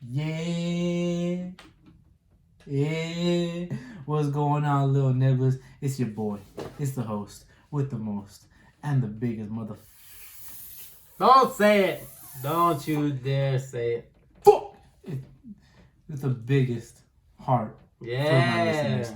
Yeah. Yeah. What's going on, little nibblers? It's your boy. It's the host with the most and the biggest Don't say it. Don't you dare say it. Fuck! With the biggest heart for my Yeah. listeners.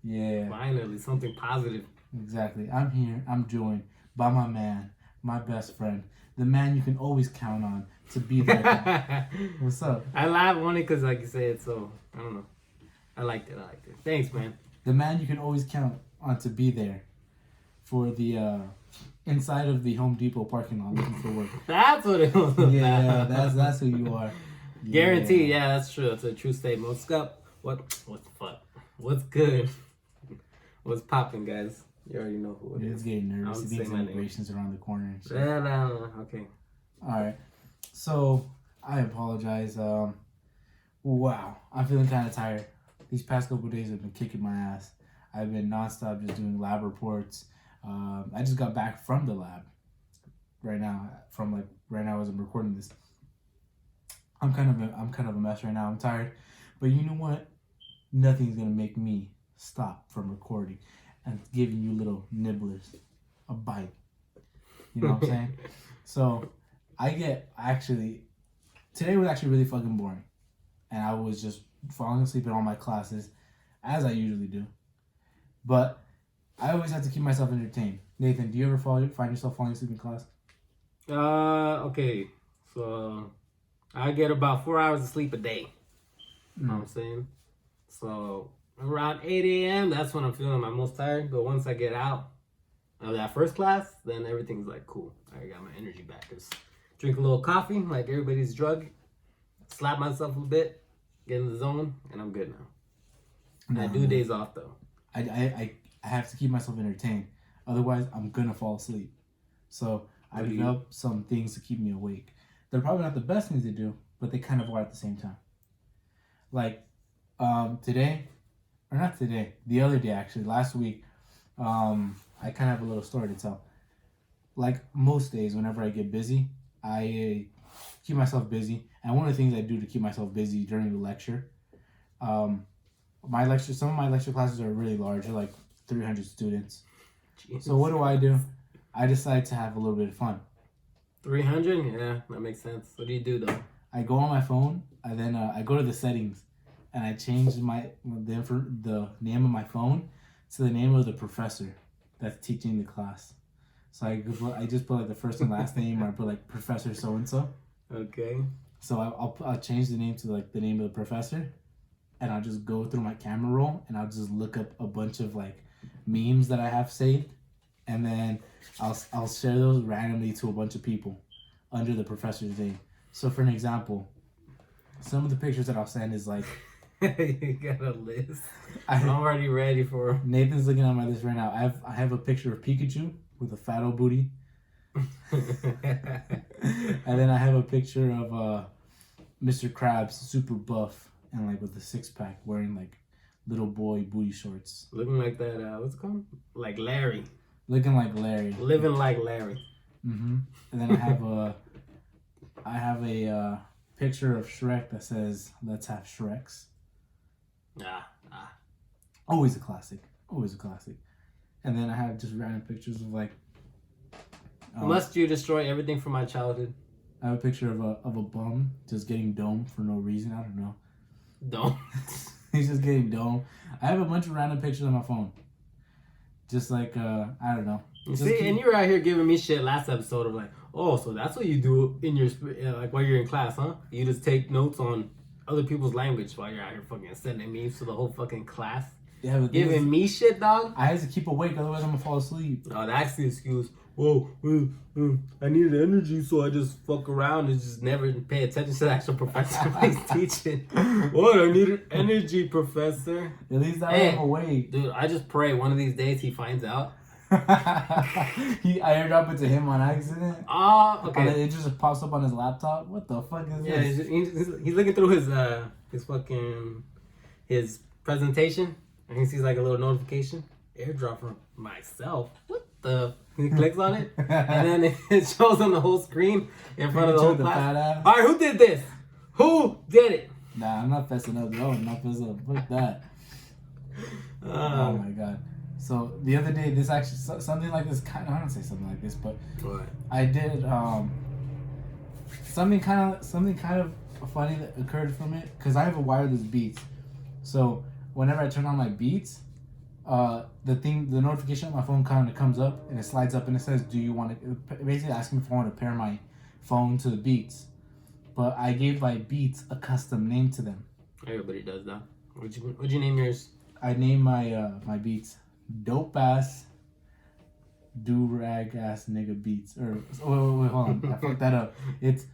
Yeah. Finally, something positive. Exactly. I'm here. I'm joined by my man, my best friend, the man you can always count on to be there. What's up? I laugh only because, like you said, so I don't know. I liked it. Thanks, man. The man you can always count on to be there for the inside of the Home Depot parking lot looking for work. That's what it was about. Yeah, that's who you are. Yeah. Guaranteed. Yeah, that's true. That's a true statement. What's up? What the fuck? What's good? What's popping, guys? You already know who it is. He's getting I nervous. would He thinks say my name. immigration's around the corner and shit. Yeah, no. Okay. Alright. So, I apologize. Wow. I'm feeling kind of tired. These past couple of days have been kicking my ass. I've been nonstop just doing lab reports. I just got back from the lab right now. Right now as I'm recording this. I'm kind of a mess right now. I'm tired. But you know what? Nothing's going to make me stop from recording and giving you little nibblers a bite. You know what I'm saying? So, today was actually really fucking boring. And I was just falling asleep in all my classes, as I usually do. But I always have to keep myself entertained. Nathan, do you ever find yourself falling asleep in class? Okay. So, I get about 4 hours of sleep a day. You know what I'm saying? So, around 8 a.m., that's when I'm feeling my most tired. But once I get out of that first class, then everything's like cool. I got my energy back. Just drink a little coffee, like everybody's drug. Slap myself a bit, get in the zone, and I'm good now. And I do days off though. I have to keep myself entertained. Otherwise, I'm gonna fall asleep. So I developed some things to keep me awake. They're probably not the best things to do, but they kind of are at the same time. Like the other day actually, last week, I kind of have a little story to tell. Like most days, whenever I get busy, I keep myself busy. And one of the things I do to keep myself busy during the lecture, some of my lecture classes are really large. They're like 300 students. Jesus. So what do? I decide to have a little bit of fun. 300? Yeah, that makes sense. What do you do though? I go on my phone, and then I go to the settings, and I change the name of my phone to the name of the professor that's teaching the class. So I just put like the first and last name, or I put like Professor so and so. Okay. So I'll change the name to like the name of the professor, and I'll just go through my camera roll, and I'll just look up a bunch of like memes that I have saved, and then I'll share those randomly to a bunch of people under the professor's name. So for an example, some of the pictures that I'll send is like you got a list. I'm already ready for. Nathan's looking at my list right now. I have a picture of Pikachu with a fat old booty. And then I have a picture of Mr. Krabs, super buff and like with a 6-pack, wearing like little boy booty shorts. Looking like that, what's it called? Like Larry. Looking like Larry. Living like Larry. And then I have a picture of Shrek that says, "Let's have Shreks." Always a classic. And then I have just random pictures of like. Must you destroy everything from my childhood? I have a picture of a bum just getting domed for no reason. I don't know. Don't. He's just getting domed. I have a bunch of random pictures on my phone. Just like I don't know. And you were out here giving me shit last episode of like, oh, so that's what you do in your like while you're in class, huh? You just take notes on other people's language while you're out here fucking sending memes to the whole fucking class. Yeah, giving me shit, dog. I have to keep awake, otherwise I'm gonna fall asleep. Oh, that's the excuse. Oh, I needed energy, so I just fuck around and just never pay attention to the actual professor he's teaching. What? I needed energy, professor. At least I'm awake. Dude, I just pray one of these days he finds out. I airdrop it to him on accident. Okay. It just pops up on his laptop. What the fuck is this? Yeah, he's looking through his presentation, and he sees like a little notification. Airdrop from myself. What the? He clicks on it, and then it shows on the whole screen in front of the whole class. All right, who did this? Who did it? Nah, I'm not fessing up. No, I'm not fessing up. Fuck that. Oh my god. So the other day, this actually something like this. I don't say something like this, but What? I did something kind of funny that occurred from it because I have a wireless Beats. So whenever I turn on my Beats, the notification on my phone kind of comes up and it slides up and it says, "Do you want to?" Basically asking if I want to pair my phone to the Beats. But I gave my Beats a custom name to them. Everybody does that. What'd you name yours? I named my Beats Dope Ass Do Rag Ass Nigga Beats. Or wait, hold on, I fucked that up. It's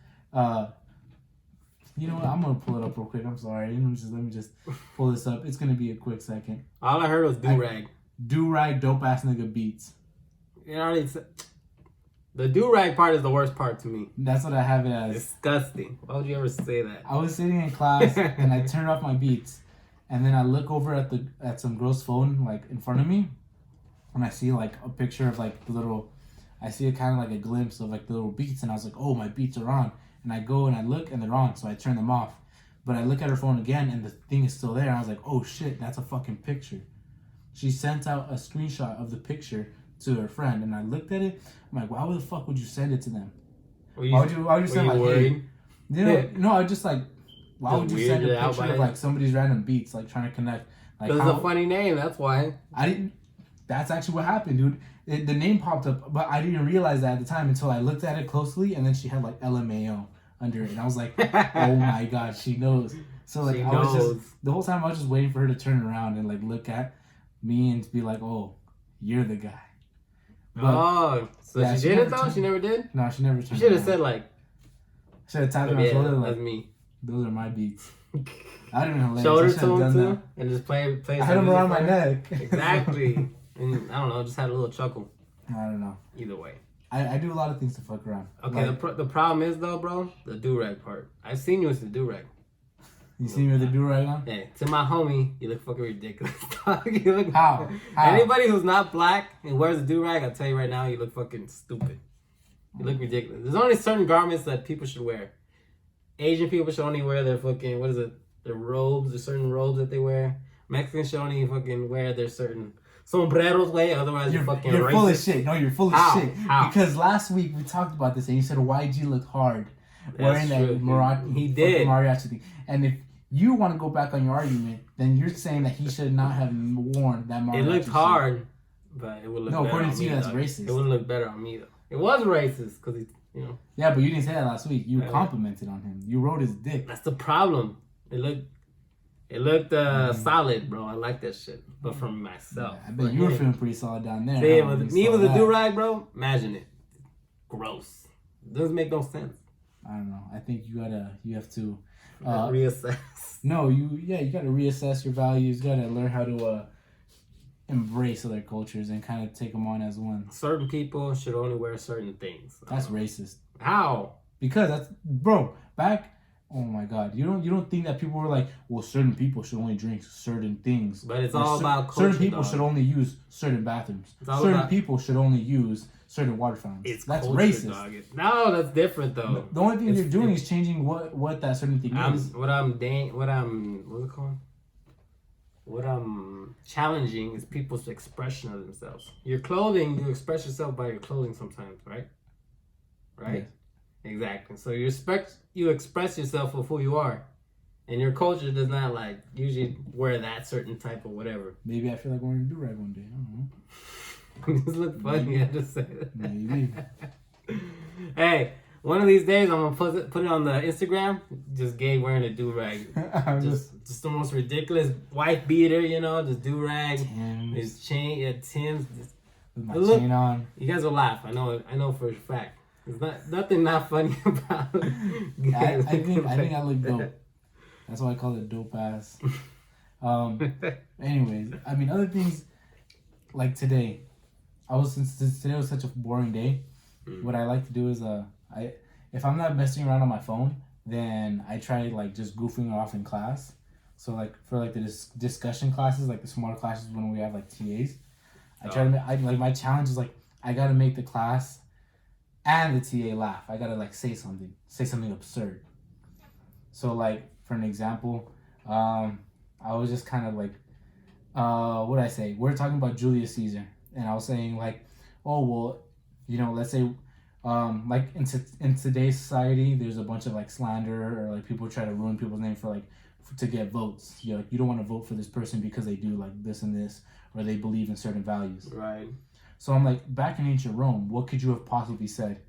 you know what? I'm gonna pull it up real quick. I'm sorry. Let me just pull this up. It's gonna be a quick second. All I heard was do rag. Do Rag Dope Ass Nigga Beats. You know, the do rag part is the worst part to me. That's what I have it as. Disgusting. Why would you ever say that? I was sitting in class and I turned off my Beats, and then I look over at some girl's phone like in front of me, and I see like a picture of like the little. I see it kind of like a glimpse of like the little Beats, and I was like, oh, my Beats are on. And I go and I look and they're on, so I turn them off. But I look at her phone again and the thing is still there. I was like, oh shit, that's a fucking picture. She sent out a screenshot of the picture to her friend, and I looked at it. I'm like, why the fuck would you send it to them? Why would you send like, worried? Hey, no, I just like, why would you send a picture of like somebody's random Beats, like trying to connect? Like, because it's a funny name, that's why. That's actually what happened, dude. The name popped up, but I didn't realize that at the time until I looked at it closely, and then she had like LMAO under it, and I was like, oh my god, she knows. So like was just the whole time I was just waiting for her to turn around and like look at me and be like, oh, you're the guy. But, so yeah, she did it though? She never did? No, she never turned. She should have said like, should have tapped my shoulder like, that's me. Those are my Beats. I don't know. Shoulder to him too, and just play. I had him around my neck. Exactly. And I don't know, just had a little chuckle. I don't know. Either way. I do a lot of things to fuck around. Okay, like, the problem is though, bro, the do-rag part. I've seen you with the do-rag. You seen me with the do-rag on? Hey, to my homie, you look fucking ridiculous. You look, How? Anybody who's not black and wears a do-rag, I'll tell you right now, you look fucking stupid. You look ridiculous. There's only certain garments that people should wear. Asian people should only wear their fucking, what is it? Their robes, there's certain robes that they wear. Mexicans should only fucking wear their certain sombreros way, otherwise you're fucking You're racist. full of shit. No, you're full of shit. How? Because last week we talked about this and you said YG looked hard wearing that mariachi thing. And if you want to go back on your argument, then you're saying that he should not have worn that mariachi. It looked hard, but it would look better according on to you, me, that's though. racist. It would look better on me though. It was racist because you know. Yeah, but you didn't say that last week. You complimented on him. You rode his dick. That's the problem. It looked solid, bro. I like that shit. But from myself. Yeah, I bet you were feeling pretty solid down there. See, me with a do-rag, bro, imagine it. Gross. Doesn't make no sense. I don't know. I think you have to reassess. No, you gotta reassess your values. You gotta learn how to embrace other cultures and kind of take them on as one. Certain people should only wear certain things. That's racist. How? Because that's, bro, back. Oh my God! You don't think that people were like, well, certain people should only drink certain things. But it's all about culture. Certain people should only use certain bathrooms. Certain people should only use certain water fountains. That's culture, racist. Dog. No, that's different though. The only thing you're doing is changing what that certain thing is. What's it called? What I'm challenging is people's expression of themselves. Your clothing, you express yourself by your clothing sometimes, right? Right? Yes. Exactly. So you express yourself with who you are. And your culture does not like usually wear that certain type of whatever. Maybe I feel like wearing a do-rag one day. I don't know. This look funny. I just say that. Maybe. Hey, one of these days I'm gonna put it on the Instagram. Just Gabe wearing a do-rag. just the most ridiculous wife beater, you know, just do-rag. His chain, Tim's. With my chain on. You guys will laugh. I know for a fact. There's nothing not funny about it. I think I look dope. That's why I call it dope ass. Anyways, I mean, other things like today. Since today was such a boring day, what I like to do is if I'm not messing around on my phone, then I try like just goofing off in class. So like for like the discussion classes, like the smaller classes when we have like TAs, my challenge is like I gotta make the class and the TA laugh. I gotta like say something absurd. So like for an example, I was just kind of like, what did I say? We're talking about Julius Caesar, and I was saying like, oh well, let's say, like in today's society, there's a bunch of like slander or like people try to ruin people's name for like to get votes. Like you don't want to vote for this person because they do like this and this, or they believe in certain values. Right. So I'm like, back in ancient Rome, what could you have possibly said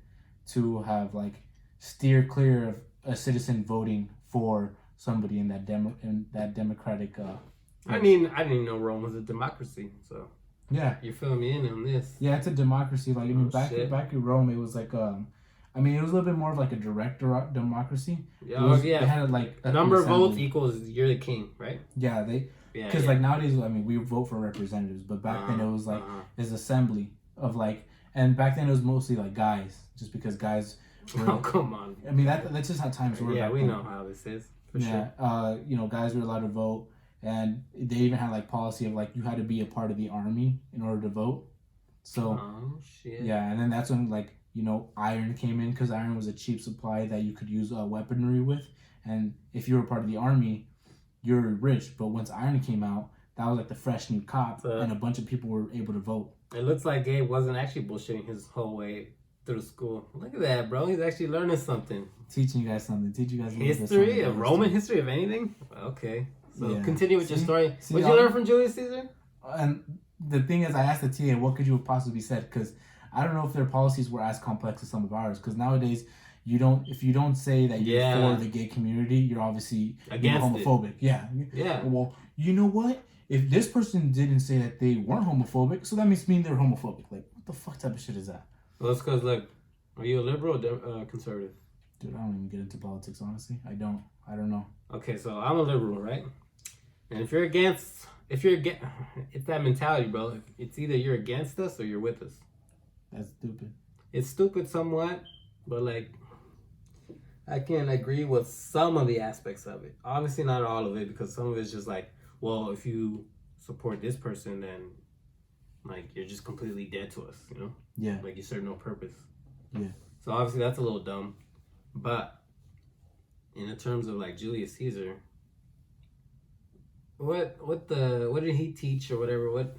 to have like steer clear of a citizen voting for somebody in that democratic? I mean, I didn't even know Rome was a democracy, so Yeah, you're filling me in on this. yeah, it's a democracy. Like I mean, Oh, shit. back in Rome, it was like I mean, it was a little bit more of like a direct democracy. Yeah, They had like a number of votes assembly. equals you're the king, right? Yeah, Yeah. because like nowadays, I mean, we vote for representatives, but back then it was like this assembly of like, and back then it was mostly like guys, just because guys. Oh come on. I mean that's just how times were. Yeah, back we then. know how this is. For Yeah, sure. guys were allowed to vote, and they even had like policy of like you had to be a part of the army in order to vote. So Oh shit. yeah, and then that's when like iron came in because iron was a cheap supply that you could use weaponry with, and if you were part of the army, you're rich. But once iron came out, that was like the fresh new cop, and a bunch of people were able to vote. It looks like Gabe wasn't actually bullshitting his whole way through school. Look at that, bro. He's actually learning something. Teaching you guys something. Teach you guys a little bit History, something. Roman history of anything. Okay, so Yeah. continue with your story. See, What did you learn from Julius Caesar? And the thing is, I asked the TA, what could you have possibly said? Because I don't know if their policies were as complex as some of ours. Because nowadays, if you don't say that you're for the gay community, you're obviously homophobic. Yeah. Yeah. Well, you know what? If this person didn't say that they weren't homophobic, so that means they're homophobic. Like, what the fuck type of shit is that? Well, it's because, like, are you a liberal or conservative? Dude, I don't even get into politics, honestly. I don't know. Okay, so I'm a liberal, right? And if it's that mentality, bro. It's either you're against us or you're with us. That's stupid. It's stupid somewhat, but like, I can agree with some of the aspects of it. Obviously not all of it, because some of it's just like, well, if you support this person, then like you're just completely dead to us, you know? Yeah. Like you serve no purpose. Yeah. So obviously that's a little dumb. But in the terms of like Julius Caesar, what did he teach or whatever? What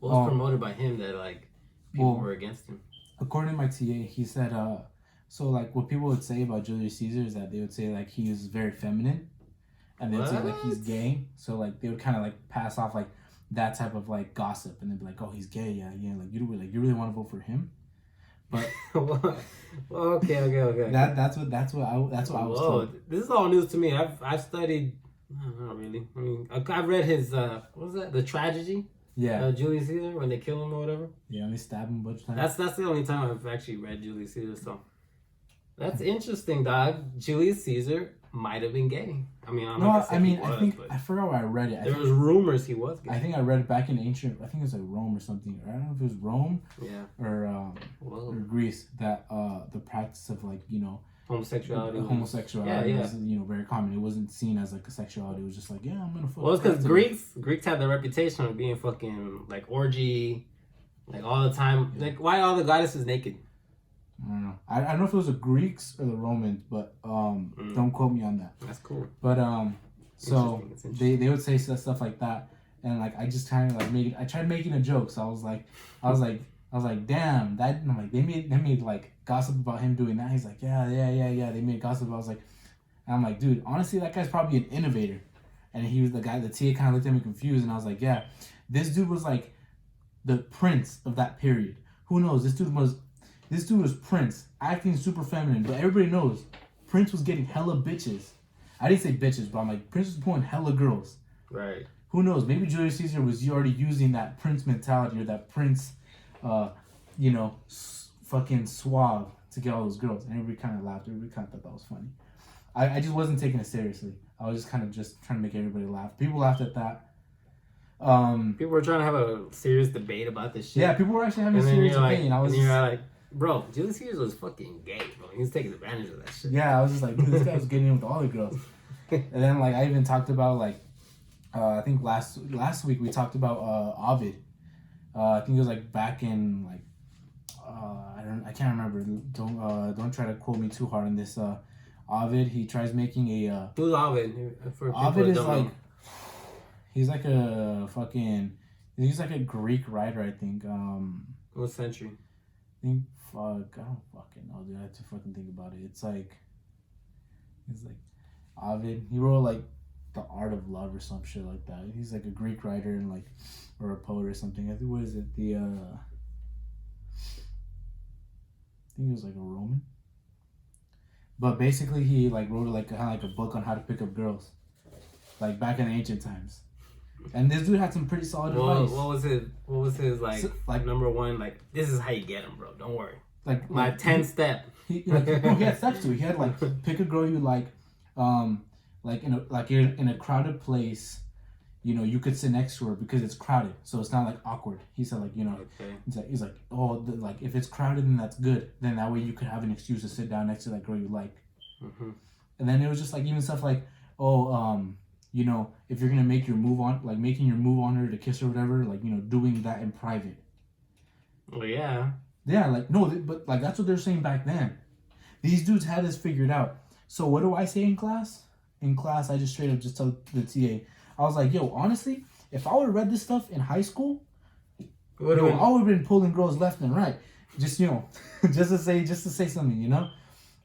was promoted by him that like people were against him? According to my TA, he said so like what people would say about Julius Caesar is that they would say like he is very feminine, and they would say like he's gay. So like they would kind of like pass off like that type of like gossip, and they'd be like, oh, he's gay, yeah, like you really want to vote for him? But okay. That's what I was told. This is all news to me. I've studied. Not really. I mean, I read his what was that? The Tragedy. Yeah. Julius Caesar, when they kill him or whatever. Yeah, they stab him a bunch of times. That's the only time I've actually read Julius Caesar. So that's interesting, dog. Julius Caesar might have been gay. I mean, I forgot where I read it. There was rumors he was gay. I think I read it back in ancient. I think it was like Rome or something. I don't know if it was Rome. Yeah. Or Greece, that the practice of like homosexuality was very common. It wasn't seen as like a sexuality. It was just like, yeah, I'm gonna fuck. Well, it's because Greeks had the reputation of being fucking like orgy, like all the time. Yeah. Like, why are all the goddesses naked? I don't know. I don't know if it was the Greeks or the Romans, but don't quote me on that. That's cool. But so they would say stuff like that, and like I just kind of like I tried making a joke. So I was like, damn, that. And I'm like, they made like gossip about him doing that. He's like, yeah. They made gossip. I was like, and I'm like, dude, honestly, that guy's probably an innovator. And he was the guy. The TA kind of looked at me confused, and I was like, yeah, this dude was like the prince of that period. Who knows? This dude was Prince, acting super feminine, but everybody knows Prince was getting hella bitches. I didn't say bitches, but I'm like, Prince was pulling hella girls. Right. Who knows? Maybe Julius Caesar was already using that Prince mentality or that Prince, fucking suave to get all those girls. And everybody kind of laughed. Everybody kind of thought that was funny. I just wasn't taking it seriously. I was just kind of just trying to make everybody laugh. People laughed at that. People were trying to have a serious debate about this shit. Yeah, people were actually having a serious debate. And I was like, bro, Julius Caesar was fucking gay, bro. He was taking advantage of that shit. Yeah, I was just like, dude, this guy was getting in with all the girls. And then, like, I even talked about, like, I think last week we talked about Ovid. I think it was, like, back in, like, I can't remember. Don't try to quote me too hard on this. Ovid, he tries making a. Who's Ovid? For people Ovid that is don't like. know. He's like a fucking. He's like a Greek writer, I think. What century? I think. Fuck, I don't fucking know, dude. I have to fucking think about it. It's like Ovid. He wrote like The Art of Love or some shit like that. He's like a Greek writer and like, or a poet or something. I think what is it? I think he was like a Roman. But basically, he like wrote like kind of like a book on how to pick up girls, like back in the ancient times. And this dude had some pretty solid advice. What was his like, So, like number one? Like, this is how you get him, bro. Don't worry. like My 10th step. He had steps to it. He had like pick a girl you like you're in a crowded place, you know, you could sit next to her because it's crowded, so it's not like awkward. He said like, you know, Okay. he's like like if it's crowded then that's good. Then that way you could have an excuse to sit down next to that girl you like. Mm-hmm. And then it was just like even stuff like, you know, if you're gonna make your move on, like making your move on her to kiss her or whatever, like, you know, doing that in private. Well, yeah. Yeah, like, no, but like that's what they're saying back then. These dudes had this figured out. So what do I say in class? In class, I just straight up just told the TA, I was like, yo, honestly, if I would have read this stuff in high school, I would have been pulling girls left and right. Just, you know, just to say something, you know?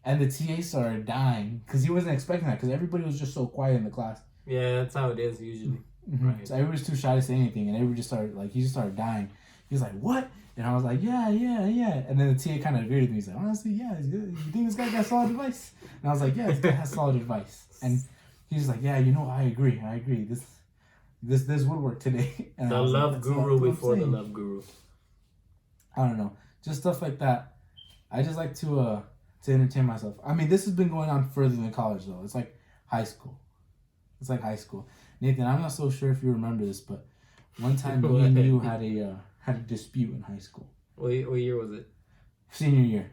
And the TA started dying because he wasn't expecting that because everybody was just so quiet in the class. Yeah, that's how it is usually. Mm-hmm. Right. So everybody was too shy to say anything, and everybody just started, like, he just started dying. He was like, what? And I was like, yeah. And then the TA kind of agreed with me. He's like, honestly, yeah, you think this guy got solid advice? And I was like, yeah, this guy has solid advice. And he's like, yeah, you know, I agree. This would work today. And The love guru before the love guru. I don't know. Just stuff like that. I just like to entertain myself. I mean, this has been going on further than college, though. It's like high school. Nathan, I'm not so sure if you remember this, but one time me and you had a dispute in high school. What year was it? Senior year.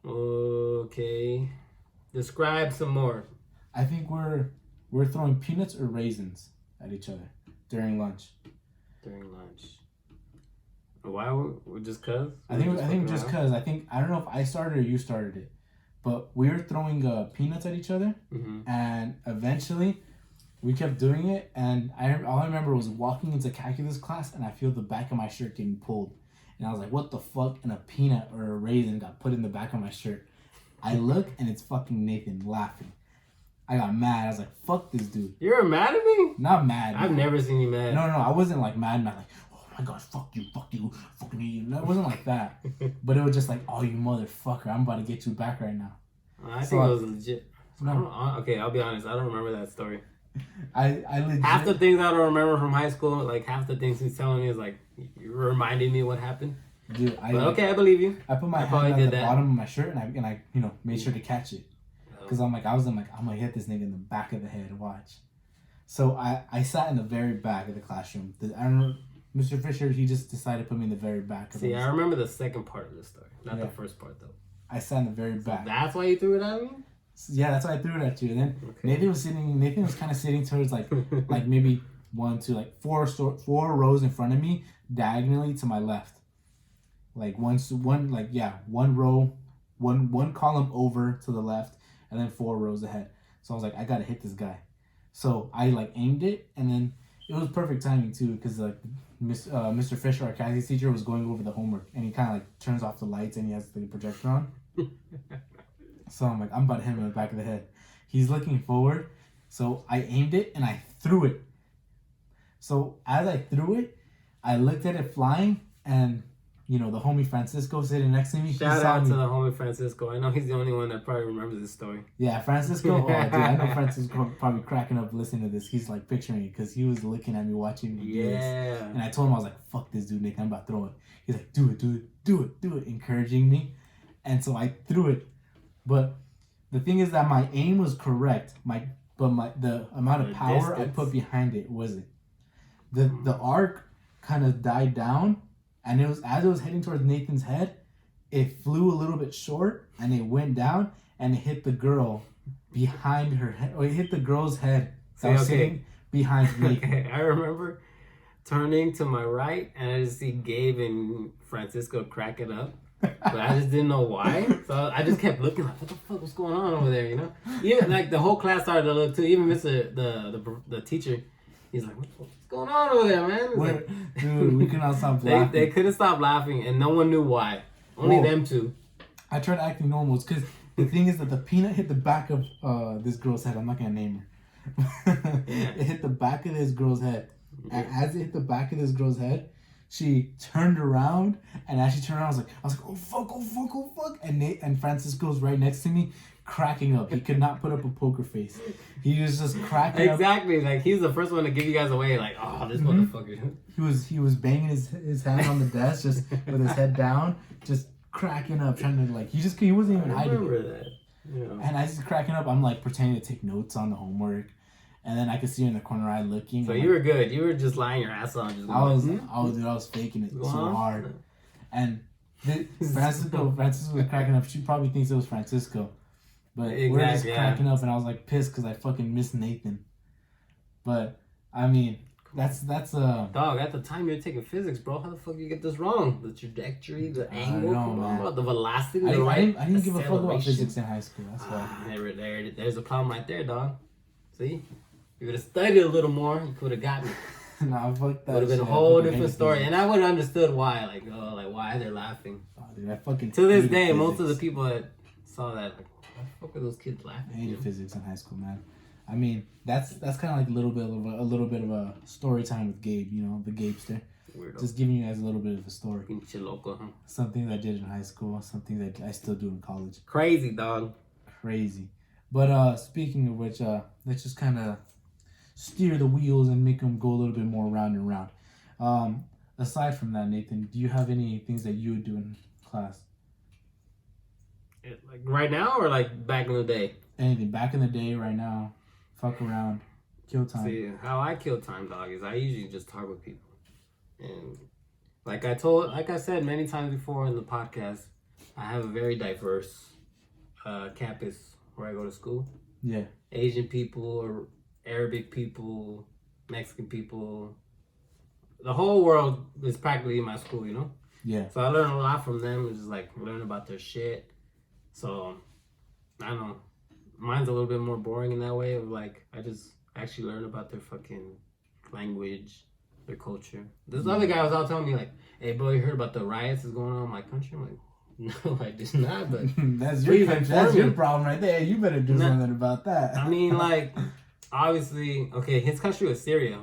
Okay. Describe some more. I think we're throwing peanuts or raisins at each other during lunch. Why? Just cause? I think just cause. I don't know if I started or you started it, but we were throwing peanuts at each other, and eventually we kept doing it. And all I remember was walking into calculus class, and I feel the back of my shirt getting pulled, and I was like, "What the fuck?" And a peanut or a raisin got put in the back of my shirt. I look, and it's fucking Nathan laughing. I got mad. I was like, "Fuck this dude." You were mad at me? Not mad. I've never seen you mad. No. I wasn't like mad. Like, oh my gosh, fuck you, fucking you. No, it wasn't like that. But it was just like, oh, you motherfucker, I'm about to get you back right now. I think it was legit. No. Okay, I'll be honest. I don't remember that story. I legit. Half the things I don't remember from high school, like half the things he's telling me is like, you're reminding me what happened. Dude, okay, I believe you. I put my hand on the bottom of my shirt and I you know, made sure to catch it. Because I'm gonna hit this nigga in the back of the head. Watch. So I sat in the very back of the classroom. I don't know, Mr. Fisher, he just decided to put me in the very back. See, I remember the second part of the story, not the first part though. I sat in the very back. That's why you threw it at me? Yeah, that's why I threw it at you. And then Nathan was kind of sitting towards like maybe 1, 2, like 4 rows in front of me, diagonally to my left. Like one row, one column over to the left, and then 4 rows ahead. So I was like, I gotta hit this guy. So I like aimed it, and then it was perfect timing too, because like Mr. Fisher, our calculus teacher, was going over the homework, and he kind of like turns off the lights and he has the projector on. So I'm like, I'm about to hit him in the back of the head. He's looking forward, so I aimed it and I threw it. So as I threw it, I looked at it flying, and you know, the homie Francisco sitting next to me. Shout out to the homie Francisco. I know he's the only one that probably remembers this story. Yeah, Francisco. Oh, dude, I know Francisco probably cracking up listening to this. He's like picturing it because he was looking at me watching me do this. And I told him, I was like, fuck this dude, Nick. I'm about to throw it. He's like, do it, encouraging me. And so I threw it. But the thing is that my aim was correct. The amount of power I put behind it wasn't. The arc kind of died down. And it was as it was heading towards Nathan's head, it flew a little bit short and it went down and it hit the girl behind her head. Or it hit the girl's head that was sitting behind Nathan. Okay, I remember turning to my right and I just see Gabe and Francisco cracking up. but I just didn't know why. So I just kept looking like, what the fuck was going on over there, you know? Even like the whole class started to look too. Even Mr. the teacher, he's like, what's going on over there, man? Like, dude, we cannot stop laughing. They couldn't stop laughing, and no one knew why. Only them two. I tried acting normal because the thing is that the peanut hit the back of this girl's head. I'm not gonna name her. It hit the back of this girl's head. And as it hit the back of this girl's head, she turned around, and as she turned around, I was like, oh fuck, oh fuck, oh fuck. And Francisco's right next to me, cracking up. He could not put up a poker face. He was just cracking up. Exactly. Like, he's the first one to give you guys away. Like, oh, this motherfucker. He was banging his hand on the desk, just with his head down, just cracking up, trying to like, he wasn't even hiding. I remember that. Yeah. And as he's cracking up, I'm like pretending to take notes on the homework. And then I could see her in the corner eye looking. So you were good. You were just lying your ass off. Just I was faking it so hard. And Francisco was cracking up. She probably thinks it was Francisco. But we're just cracking up, and I was like pissed because I fucking missed Nathan. But, I mean, that's Dog, at the time you were taking physics, bro. How the fuck you get this wrong? The trajectory, the angle, the velocity, I didn't give a fuck about physics in high school. That's why. There's a problem right there, dog. See? You would have studied a little more, you could have got me. Nah, fuck that. Would have been a whole different story, and I would have understood why. Like why they're laughing. Oh, dude, I fucking to this day, physics. Most of the people that saw that, like, why the fuck are those kids laughing? I hated physics in high school, man. I mean, that's kind of like a little bit of a story time with Gabe. You know, the Gabester. Weirdo. Just giving you guys a little bit of a story. Loco, huh? Something that I did in high school, something that I still do in college. Crazy, dog. Crazy. But speaking of which, let's just kind of steer the wheels and make them go a little bit more round and round. Aside from that, Nathan, do you have any things that you would do in class? Like right now or like back in the day? Anything. Back in the day, right now. Fuck around. Kill time. See, how I kill time, dog, is I usually just talk with people. And like I said many times before in the podcast, I have a very diverse campus where I go to school. Yeah. Asian people, Arabic people, Mexican people. The whole world is practically in my school, you know? Yeah. So I learn a lot from them. It's just like learn about their shit. So I don't know. Mine's a little bit more boring in that way of like I just actually learn about their fucking language, their culture. This other guy was all telling me like, hey bro, you heard about the riots that's going on in my country? I'm like, no, I did not, but that's your problem right there. You better do something about that. I mean, like, obviously, okay, his country was Syria.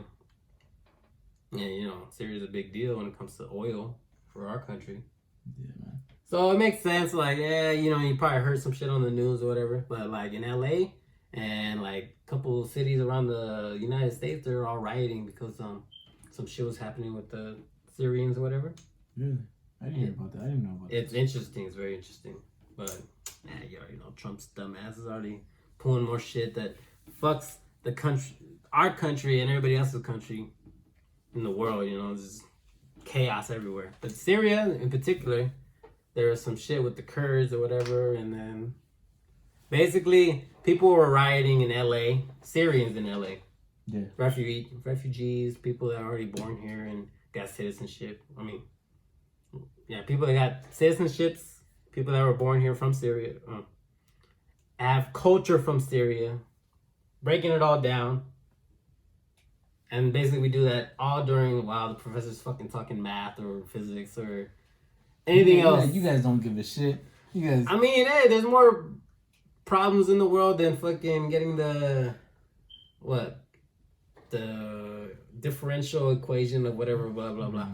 Yeah, you know, Syria's a big deal when it comes to oil for our country. Yeah, man. So it makes sense, like, yeah, you know, you probably heard some shit on the news or whatever, but like in LA and like a couple of cities around the United States, they're all rioting because some shit was happening with the Syrians or whatever. Really? I didn't hear about that. I didn't know about that. It's interesting. It's very interesting. But, you already know, Trump's dumb ass is already pulling more shit that fucks the country, our country and everybody else's country in the world, you know. There's chaos everywhere. But Syria, in particular, there was some shit with the Kurds or whatever. And then, basically, people were rioting in LA. Syrians in LA. Yeah. Refugees, people that are already born here and got citizenship. I mean... Yeah, people that got citizenships, people that were born here from Syria, have culture from Syria, breaking it all down. And basically we do that all during while the professor's fucking talking math or physics or anything else. You guys don't give a shit. You guys. I mean, hey, there's more problems in the world than fucking getting the differential equation of whatever, blah, blah, blah.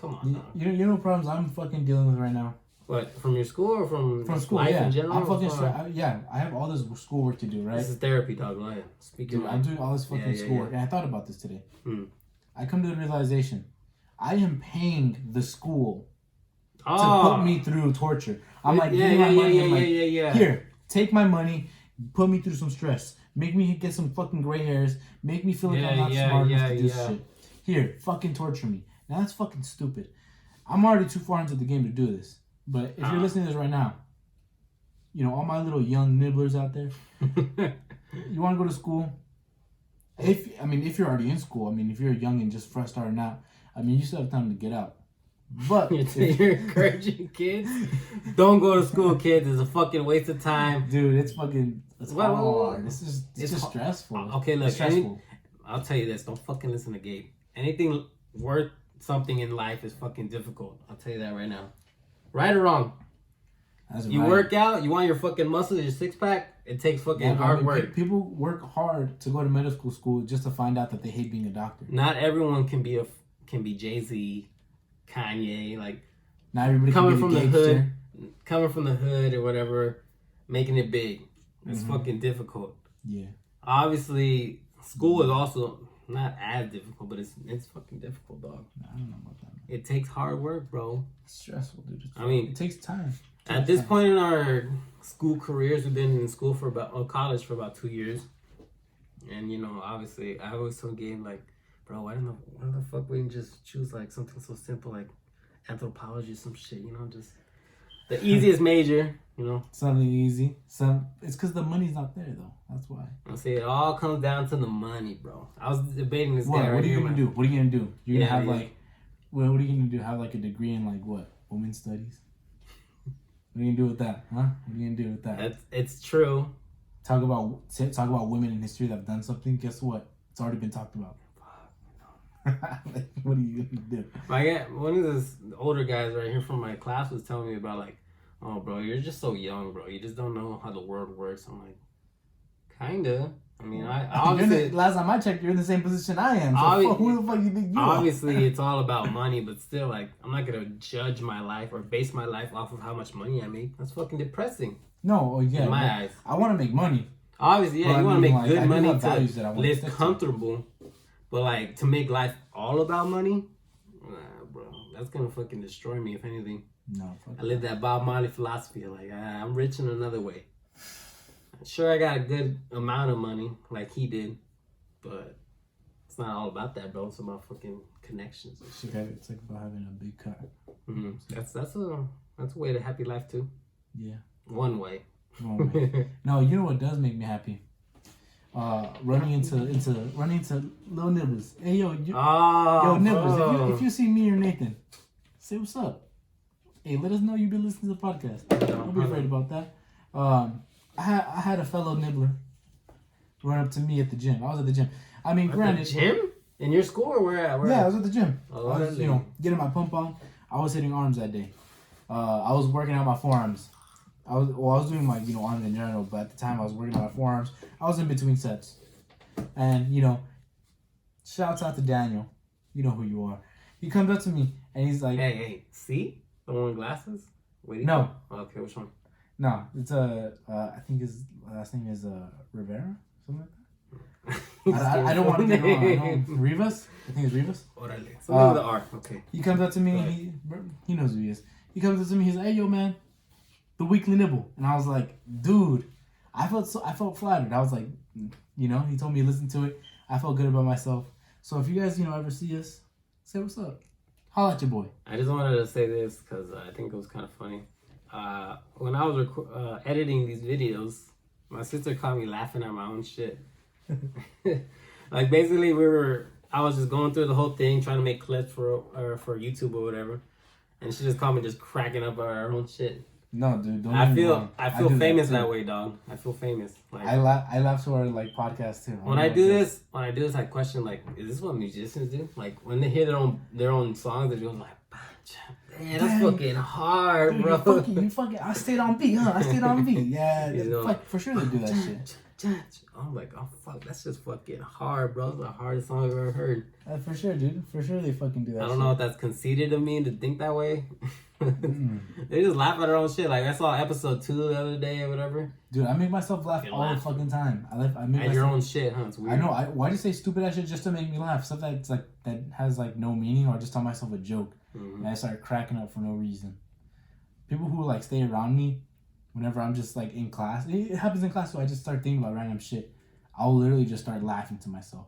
Come on. You know problems I'm fucking dealing with right now? What, from your school or from school, life in general? I'm fucking I have all this schoolwork to do, right? This is therapy, dog. Go ahead. Dude, I'm doing all this fucking schoolwork. And I thought about this today. I come to the realization, I am paying the school to put me through torture. I'm like, give me my money. Here, take my money, put me through some stress. Make me get some fucking gray hairs. Make me feel like I'm not smart enough to do shit. Here, fucking torture me. Now that's fucking stupid. I'm already too far into the game to do this. But if you're listening to this right now, you know, all my little young nibblers out there, you want to go to school? If you're already in school, I mean, if you're young and just fresh starting out, I mean, you still have time to get out. But you're encouraging kids. Don't go to school, kids. It's a fucking waste of time, dude. It's fucking. It's hard. It's just stressful. Okay, look. It's stressful. I'll tell you this. Don't fucking listen to Gabe. Anything worth something in life is fucking difficult. I'll tell you that right now. Right or wrong? You work out. You want your fucking muscles, your six pack. It takes fucking hard work. People work hard to go to medical school just to find out that they hate being a doctor. Not everyone can be Jay-Z, Kanye, like not everybody coming can from be the hood, coming from the hood or whatever, making it big. It's fucking difficult. Yeah. Obviously, school is also not as difficult, but it's fucking difficult, dog. I don't know about that. It takes hard work, bro. It's stressful, dude. I mean, it takes time. At this point in our school careers, we've been in school for college for about 2 years, and obviously, I always told Gabe, like, bro, why the fuck we didn't just choose like something so simple like anthropology or some shit, just the easiest major, Something easy. It's because the money's not there though. That's why. I say it all comes down to the money, bro. I was debating this guy. What are you gonna do? What are you gonna do? You're gonna have like, what are you gonna do? Have like a degree in like what? Women's studies. What are you gonna do with that, huh? What are you gonna do with that? It's true. Talk about women in history that have done something. Guess what? It's already been talked about. Like, what are you gonna do? One of those older guys right here from my class was telling me about like, oh, bro, you're just so young, bro. You just don't know how the world works. I'm like, kinda. I mean, I obviously last time I checked, you're in the same position I am. So who the fuck you think you are? Obviously, it's all about money, but still, like, I'm not gonna judge my life or base my life off of how much money I make. That's fucking depressing. No, yeah. In my eyes, I want to make money. Obviously, yeah, you want to make good money to live to comfortable, but like to make life all about money, nah, bro, that's gonna fucking destroy me. If anything, no. I live that Bob Marley philosophy. Like, I'm rich in another way. Sure, I got a good amount of money, like he did, but it's not all about that, bro. It's about fucking connections and shit. It's like about having a big car. Mm-hmm. That's a way to happy life too. Yeah. One way. No, you know what does make me happy? Running into little Nibblers. Hey yo, Nibblers. If you see me or Nathan, say what's up. Hey, let us know you've been listening to the podcast. Don't be afraid about that. I had a fellow Nibbler run up to me at the gym. I was at the gym. I mean, granted, the gym in your school or where? Yeah, I was at the gym. Oh, I was, getting my pump on. I was hitting arms that day. I was working out my forearms. I was doing my arms in general, but at the time I was working out my forearms. I was in between sets, and shouts out to Daniel. You know who you are. He comes up to me and he's like, "Hey, see the one with glasses? Wait, no. Okay, which one? No, it's I think his last name is Rivera, something like that. I don't want to get wrong. Rivas? I think it's Rivas. Orale. Something with the R. Okay. He comes up to me and he knows who he is. He comes up to me, he's like, "Hey yo man, the weekly nibble." And I was like, dude, I felt flattered. I was like, he told me to listen to it. I felt good about myself. So if you guys, ever see us, say what's up. Holla at your boy. I just wanted to say this because I think it was kind of funny. When I was editing these videos, my sister caught me laughing at my own shit. Like basically, I was just going through the whole thing, trying to make clips for YouTube or whatever, and she just caught me just cracking up at her own shit. No, dude, don't. I feel famous that way, dog. I feel famous. Like I laugh to our podcast too. When I do this, I question like, is this what musicians do? Like when they hear their own songs, they go like, man, that's fucking hard, dude, bro. You fucking, I stayed on beat, huh? I stayed on beat. Yeah, for sure they do that shit. I'm like, oh fuck, that's just fucking hard, bro. It's the hardest song I've ever heard. For sure, dude. For sure they fucking do that. I don't know if that's conceited of me to think that way. They just laugh at their own shit. Like I saw episode 2 the other day or whatever. Dude, I make myself laugh all the fucking time. I make at your own shit, huh? It's weird. I know. Why do you say stupid ass shit just to make me laugh? Stuff that's like that has like no meaning, or I just tell myself a joke and I start cracking up for no reason. People who like stay around me whenever I'm just like in class, it happens in class, so I just start thinking about random shit. I'll literally just start laughing to myself.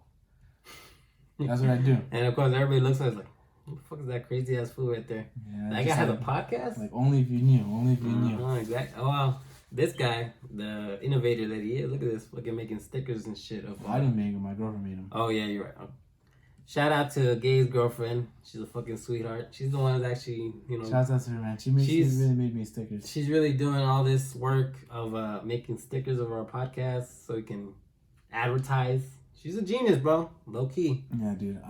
That's what I do. And of course, everybody looks at us like, what the fuck is that crazy ass fool right there? Yeah, that guy has a podcast? Like, only if you knew. Only if you knew. Exactly. Oh, well, this guy, the innovator that he is, look at this, fucking making stickers and shit. I didn't make him. My girlfriend made him. Oh, yeah, you're right. shout out to Gabe's girlfriend. She's a fucking sweetheart. She's the one that's actually, Shout out to her, man. She really made me stickers. She's really doing all this work of making stickers of our podcast so we can advertise. She's a genius, bro. Low key. Yeah, dude.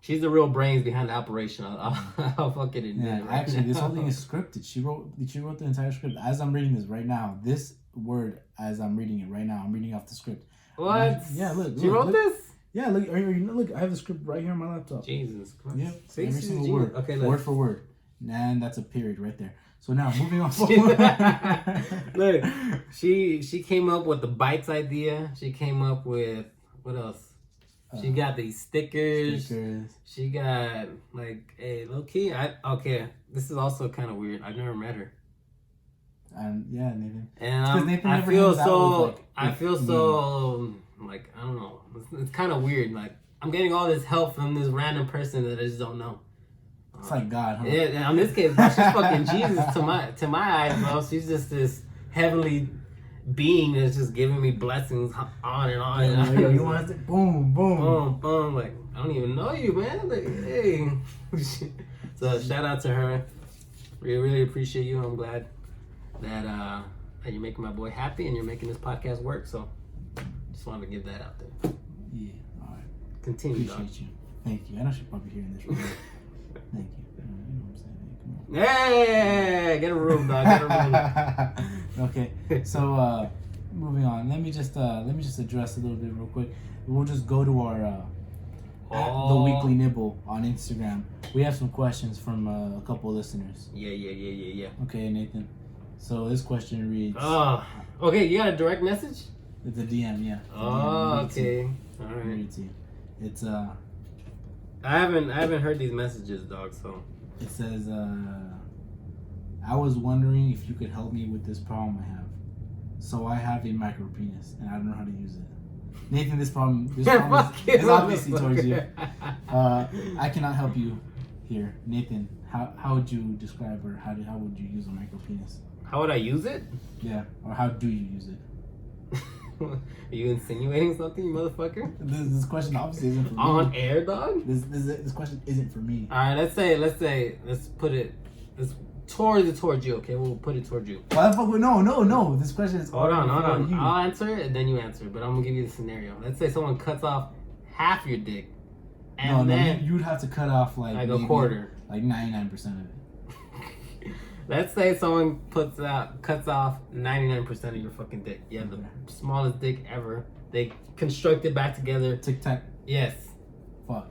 She's the real brains behind the operation. I'll fucking admit it. Right actually, now. this whole thing is scripted. She wrote the entire script. As I'm reading this right now, this word, as I'm reading it right now, I'm reading off the script. What? Yeah, look. She wrote this? Yeah, look. Look, I have the script right here on my laptop. Jesus Christ. Yeah, See, every single word. Okay, word for word. And that's a period right there. So now, moving on forward. Look, she came up with the bites idea. She came up with, what else? She got these stickers. She got like, hey, low key. Okay, this is also kind of weird. I've never met her. Yeah, Nathan. And Nathan I never feel hangs out so. with, I feel so. Like, I don't know. It's kind of weird. Like, I'm getting all this help from this random person that I just don't know. It's like God, huh? Yeah, in this case, bro, she's fucking Jesus to my eyes, bro. She's just this heavenly being that's just giving me blessings on and on. Yeah, you want to boom, boom, boom, boom. Like, I don't even know you, man. Like, hey. So shout out to her. We really appreciate you. I'm glad that you're making my boy happy and you're making this podcast work. So just wanted to give that out there. Yeah, all right. Continue, Appreciate dog. you. Thank you. I know she's probably hearing this. Right? Thank you. You know what I'm saying? Come on. Hey, get a room, dog. Get a room. Okay, so moving on. Let me just address a little bit real quick. We'll just go to our at the Weekly Nibble on Instagram. We have some questions from a couple of listeners. Yeah. Okay, Nathan. So this question reads. Okay. You got a direct message? It's a DM, yeah. Oh, okay. All right. Read to you. It's I haven't heard these messages, dog. So it says I was wondering if you could help me with this problem I have. So I have a micro penis and I don't know how to use it. Nathan, this problem is obviously towards you. I cannot help you here. Nathan, how would you describe or how would you use a micro penis? How would I use it? Yeah, or how do you use it? Are you insinuating something, you motherfucker? This question obviously isn't for me. On air, dog? This question isn't for me. Alright, let's put it towards you, okay? We'll put it towards you. Why the fuck? No. This question is Hold on. you. I'll answer it and then you answer. But I'm gonna give you the scenario. Let's say someone cuts off half your dick. And then you'd have to cut off like a quarter. Like 99% of it. Let's say someone cuts off 99% of your fucking dick. You have the smallest dick ever. They construct it back together. Tic tac. Yes. Fuck.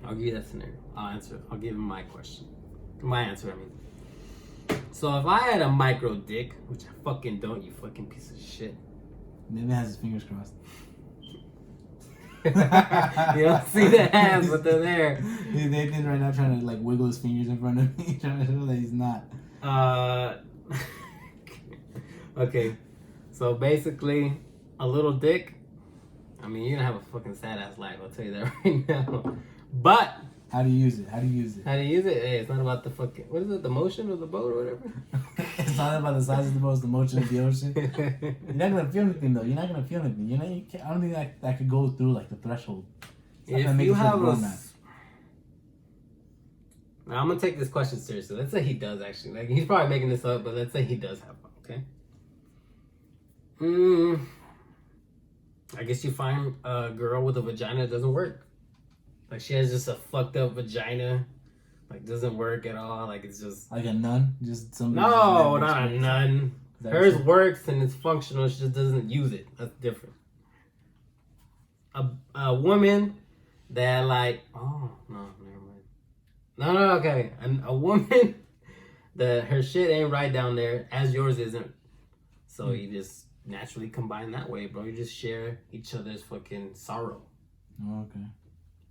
I'll give you that scenario. I'll answer. I'll give him my question. My answer, I mean. So if I had a micro dick, which I fucking don't, you fucking piece of shit. Nathan has his fingers crossed. You don't see the hands, but they're there. Nathan's right now trying to like wiggle his fingers in front of me, trying to show that he's not. Okay. So basically, a little dick. I mean, you're gonna have a fucking sad ass life. I'll tell you that right now. But how do you use it? Hey, it's not about the fucking, what is it? The motion of the boat or whatever. It's not about the size of the boat, it's the motion of the ocean. You're not gonna feel anything though. You're not gonna feel anything. You know, you can't, I don't think that could go through like the threshold. If you have now I'm gonna take this question seriously. Let's say he does actually. Like he's probably making this up, but let's say he does have one. Okay. I guess you find a girl with a vagina that doesn't work. Like she has just a fucked up vagina, like doesn't work at all. Like it's just like a nun, just somebody. No, not a nun. Hers works and it's functional. She just doesn't use it. That's different. A woman that like never mind. No, okay. And a woman that her shit ain't right down there as yours isn't. So you just naturally combine that way, bro. You just share each other's fucking sorrow. Oh, okay.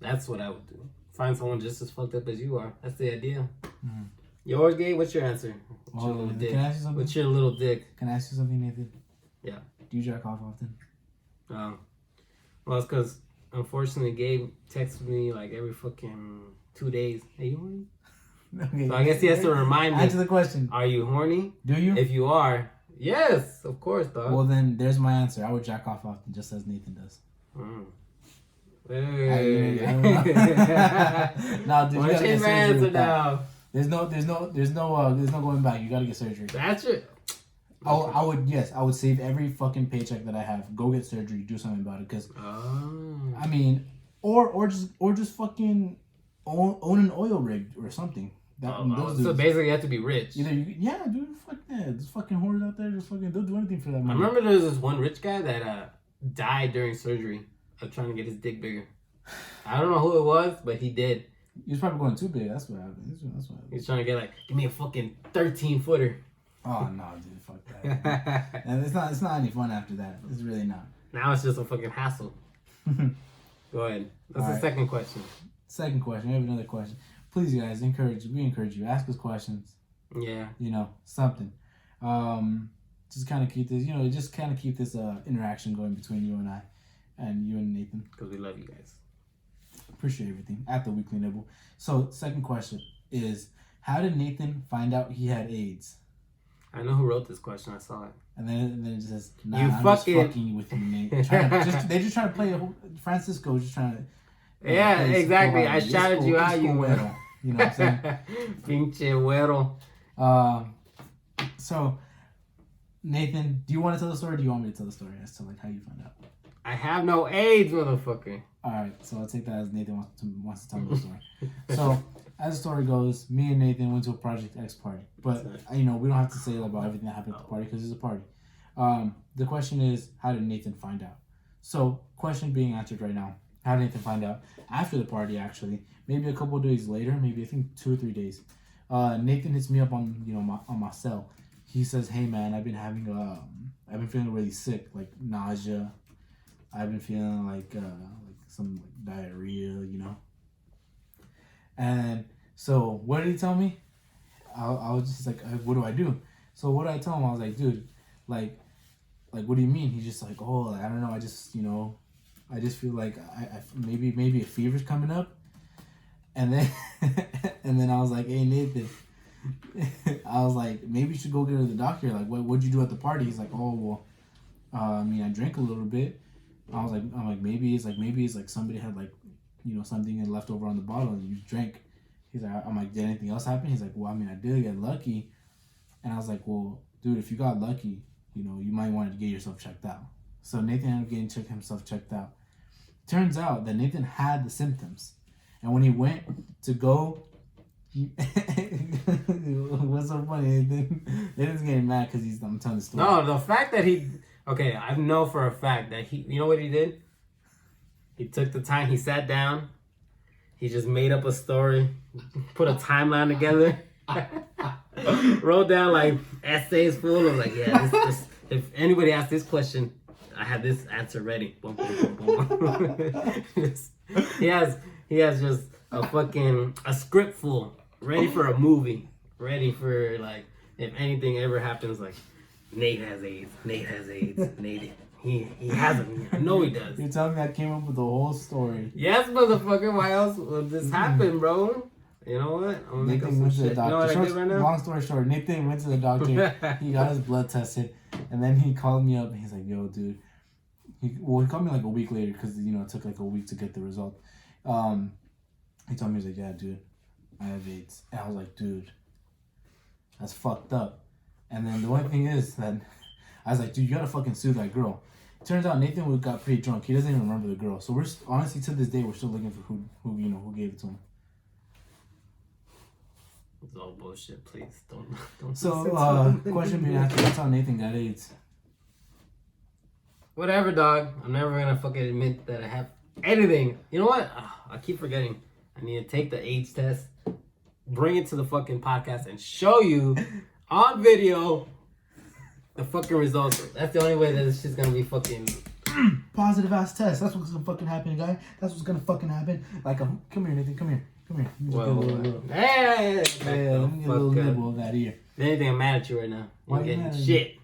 That's what I would do. Find someone just as fucked up as you are. That's the idea. Mm-hmm. Yours, Gabe? What's your answer? What's your little dick? Can I ask you something? What's your little dick? Can I ask you something, Nathan? Yeah. Do you jack off often? Well, it's because, unfortunately, Gabe texts me like every fucking 2 days. Hey, you horny? Okay. So I guess he has to remind me. Answer the question. Are you horny? Do you? If you are, yes, of course, dog. Well, then there's my answer. I would jack off often, just as Nathan does. Wait. I don't know. Nah, dude, you gotta get surgery with that. There's no going back. You gotta get surgery. That's it. I would save every fucking paycheck that I have. Go get surgery. Do something about it. Cause I mean, or just fucking own an oil rig or something. So basically, you have to be rich. Dude, fuck that. There's fucking whores out there. Just fucking, they'll do anything for that money. I remember there was this one rich guy that died during surgery of trying to get his dick bigger. I don't know who it was, but he did. He was probably going too big. That's what happened. He's trying to get give me a fucking 13-footer. Oh no, dude, fuck that. And it's not any fun after that. It's really not. Now it's just a fucking hassle. Go ahead. That's the second question. Second question. We have another question. Please, guys, we encourage you. Ask us questions. Yeah. Something. Just kind of keep this, interaction going between you and I, and you and Nathan. Because we love you guys. Appreciate everything at the Weekly Nibble. So, second question is, how did Nathan find out he had AIDS? I know who wrote this question. I saw it. And then it just says, "Nah, I'm just fucking with you, Nate." They just trying to play Francisco, just trying to. Yeah, exactly. I shouted you out, you güero. You know what I'm saying? Pinche güero. So, Nathan, do you want to tell the story? Or do you want me to tell the story as to how you found out? I have no AIDS, motherfucker. All right, so I'll take that as Nathan wants to tell me the story. So, as the story goes, me and Nathan went to a Project X party, but we don't have to say about everything that happened at the party because it's a party. The question is, how did Nathan find out? So, question being answered right now. How did Nathan find out? After the party, actually, maybe a couple of days later, maybe I think 2 or 3 days. Nathan hits me up on my cell. He says, "Hey man, I've been feeling really sick, like nausea. I've been feeling like some diarrhea, And so what did he tell me? I was just like, what do I do? So what did I tell him? I was like, dude, like what do you mean? He's just like, oh, I don't know. I just I just feel like I maybe a fever's coming up. And then and then I was like, hey Nathan, I was like, maybe you should go get to the doctor. Like, what'd you do at the party? He's like, oh well, I drank a little bit. I'm like maybe it's like somebody had something left over on the bottle and you drank. He's like, I'm like, did anything else happen? He's like, well, I did get lucky. And I was like, well, dude, if you got lucky, you might want to get yourself checked out. So Nathan ended up getting himself checked out. Turns out that Nathan had the symptoms. And when he went to go, what's so funny? Nathan's getting mad because I'm telling the story. No, the fact that I know for a fact that you know what he did? He took the time, he sat down, he just made up a story, put a timeline together, wrote down essays full of this, if anybody asks this question, I have this answer ready. Boom, boom, boom, boom. He has just a script full, ready for a movie, ready for if anything ever happens, Nate has AIDS, Nate he has it. I know he does. You're telling me I came up with the whole story. Yes, motherfucker. Why else would this happen, bro? You know what? I'm gonna Nathan went to the shit. doctor. You know what I did right now? Long story short, Nathan went to the doctor. He got his blood tested, and then he called me up and he's like, "Yo, dude." He called me a week later because it took a week to get the result. He told me, he's like, "Yeah, dude, I have AIDS," and I was like, "Dude, that's fucked up." And then the one thing is that I was like, "Dude, you gotta fucking sue that girl." Turns out Nathan got pretty drunk. He doesn't even remember the girl. So we're honestly to this day we're still looking for who gave it to him. It's all bullshit. Please don't. So question being asked: that's how Nathan got AIDS. Whatever, dog. I'm never gonna fucking admit that I have anything. You know what? I keep forgetting. I need to take the AIDS test, bring it to the fucking podcast, and show you on video the fucking results. That's the only way that this shit's gonna be fucking positive ass test. That's what's gonna fucking happen, guy. That's what's gonna fucking happen. Come here, Nathan. Come here. Hey, let me get a little nibble of that ear. If anything, I'm mad at you right now. Why You're you getting mad at shit.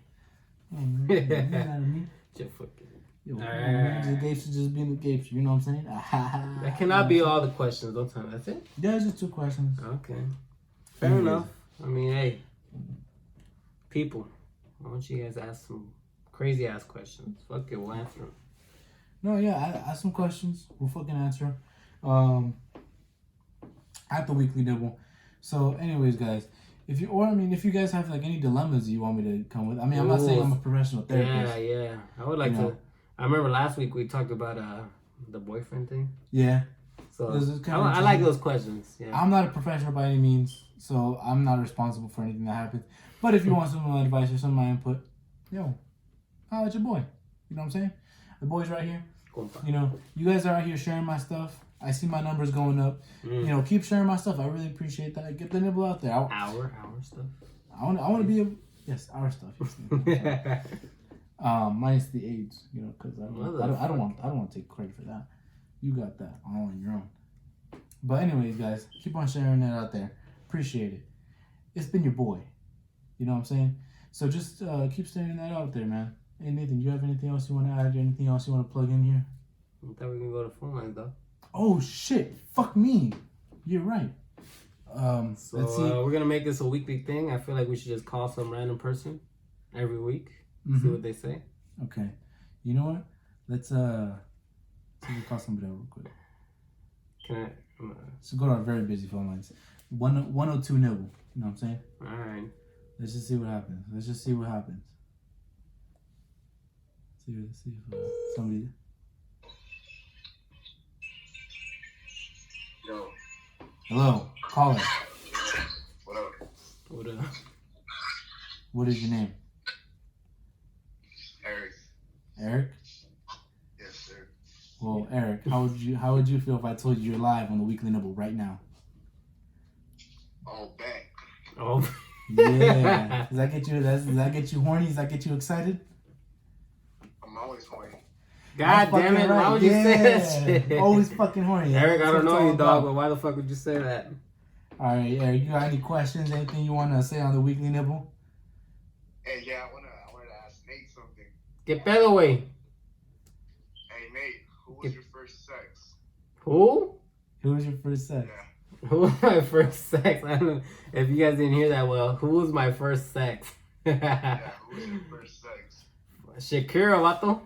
Oh, man, you're mad at me. Just fucking. The Gabe should just be in the Gabe. You know what I'm saying? That cannot be all the questions. Don't tell me. That's it? Yeah, it's just 2 questions. Okay. Fair enough. Hey, people, why don't you guys ask some crazy ass questions? Fuck it, we'll answer them. No, yeah, I ask some questions. We'll fucking answer 'em. At the weekly nibble. So, anyways, guys, if you guys have like any dilemmas you want me to come with, I mean, I'm not saying I'm a professional therapist. Yeah. I would like to. I remember last week we talked about the boyfriend thing. Yeah. So I like those questions. Yeah. I'm not a professional by any means, so I'm not responsible for anything that happens. But if you want some of my advice or some of my input, yo, holla at your boy. You know what I'm saying? The boy's right here. You know, you guys are out here sharing my stuff. I see my numbers going up. You know, keep sharing my stuff. I really appreciate that. Get the nibble out there. Our stuff. I want to be our stuff. Yes. Minus the AIDS, you know, because I don't want to take credit for that. You got that all on your own. But anyways, guys, keep on sharing that out there. Appreciate it. It's been your boy. You know what I'm saying? So just keep sharing that out there, man. Hey, Nathan, do you have anything else you want to add? Anything else you want to plug in here? I thought we can go to phone lines, though. Oh, shit. Fuck me. You're right. So let's see. We're going to make this a weekly thing. I feel like we should just call some random person every week. See what they say. Okay. You know what? Let's see if we call somebody out real quick. Can I? So go to our very busy phone lines. 102 nibble. You know what I'm saying? All right. Let's just see what happens. See if somebody. Yo. Hello, caller. What up? What up? What is your name? Eric. Eric? Yes, sir. Well, Eric, how would you feel if I told you you're live on the Weekly Nibble right now? All back. Oh. Yeah. Does that get you horny? Does that get you excited? I'm always horny. God damn it! Why would you say that shit? Always fucking horny. Eric, I don't know you, dog, but why the fuck would you say that? All right, Eric, you got any questions? Anything you want to say on the Weekly Nibble? Hey, yeah, I wanna ask Nate something. Get pedo away. Hey, Nate, who was your first sex? Who? Who was your first sex? Yeah. Who was my first sex? I don't know if you guys didn't hear that well. Who was my first sex? Yeah, who was your first sex? Shakira, vato.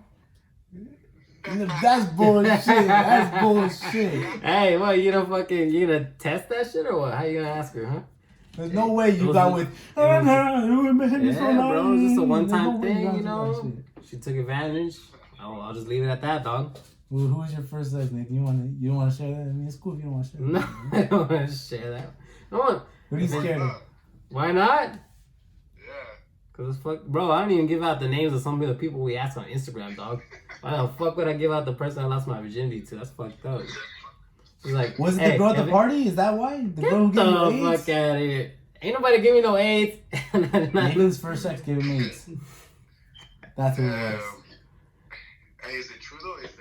That's bullshit. That's bullshit. Hey, what, you gonna test that shit or what? How you gonna ask her, huh? There's no way you got with. Yeah, bro, it's just a one-time thing, you know. She took advantage. I'll just leave it at that, dog. Well, who was your first sex, Nick? You don't want to share that? I mean, it's cool if you don't want to share that. No, I don't want to share that. No one. What are you scared of? Why not? Yeah. Cause bro, I don't even give out the names of some of the people we ask on Instagram, dog. Why the fuck would I give out the person I lost my virginity to? That's fucked up. She's like, was it the girl at the party? Is that why? The girl who gave you AIDS? Fuck out of here. Ain't nobody give me no AIDS. Nathan's first sex gave him AIDS. That's what it was. Hey, is it true though? Is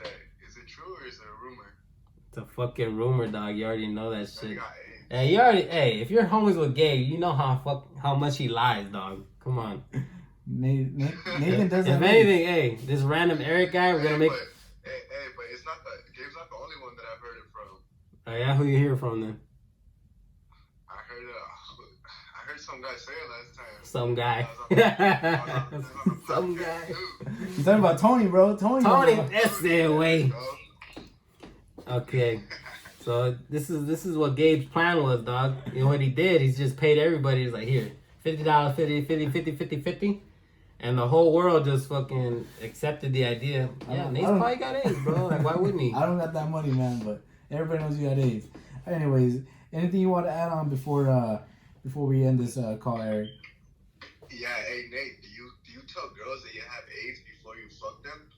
it true or is it a rumor? It's a fucking rumor, dog. You already know that shit. Hey, if you're homies with Gabe, you know how much he lies, dog. Come on. Nathan doesn't. If anything, hey, this random Eric guy, we're gonna make. But it's not Gabe's not the only one that I've heard it from. Oh yeah, who you hear from then? I heard some guy say it last time. Some guy. Some guy. You talking about Tony, bro? Tony, that's the way. Okay. So this is what Gabe's plan was, dog. You know what he did? He's just paid everybody. He's like, here, $50, 50, and the whole world just fucking accepted the idea. Yeah, Nate's probably got AIDS, bro. Like, why wouldn't he? I don't got that money, man, but everybody knows you got AIDS. Anyways, anything you want to add on before we end this call, Eric? Yeah, hey Nate, do you tell girls that you have AIDS before you fuck them?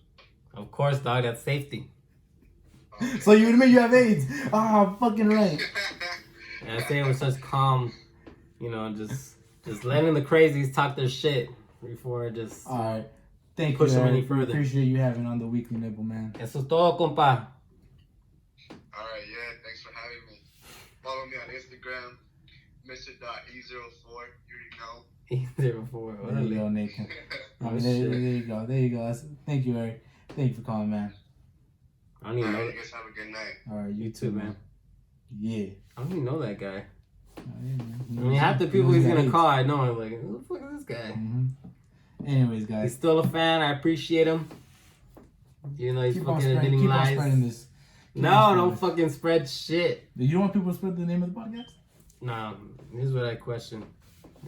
Of course, dog. That's safety. Okay. So you admit you have AIDS? Ah, fucking right. And I say it with such calm, you know, just letting the crazies talk their shit before just. All right, thank you. Push them any further. Appreciate you having on the Weekly Nibble, man. Eso es todo, compa. All right, yeah, thanks for having me. Follow me on Instagram, Mr.E04. You already know. E04. There you go, Nathan. There you go. Thank you, Eric. Thank you for calling, man. I don't even know. You guys have a good night. All right, You too, man. Yeah. I don't even know that guy. Oh, yeah, man. I mean, half the people he's gonna call, I know. I'm like, who the fuck is this guy? Anyways, guys. He's still a fan. I appreciate him. You know, he's Keep on fucking admitting keep on lies. spreading this. Keep on No, spreading don't this. fucking spread shit. Do you want people to spread the name of the podcast? Nah, here's what I question.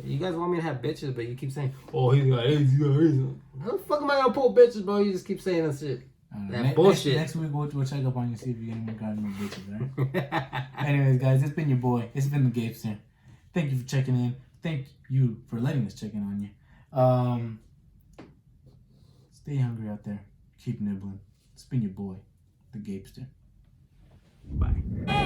You guys want me to have bitches, but you keep saying, oh, he's got AIDS, he's got AIDS. How the fuck am I gonna pull bitches, bro? You just keep saying that shit. That bullshit. Next week we'll check up on you, see if you anyone got any bitches, alright? Anyways, guys, it's been your boy. It's been the Gabester. Thank you for checking in. Thank you for letting us check in on you. Stay hungry out there. Keep nibbling. It's been your boy, the Gabester. Bye.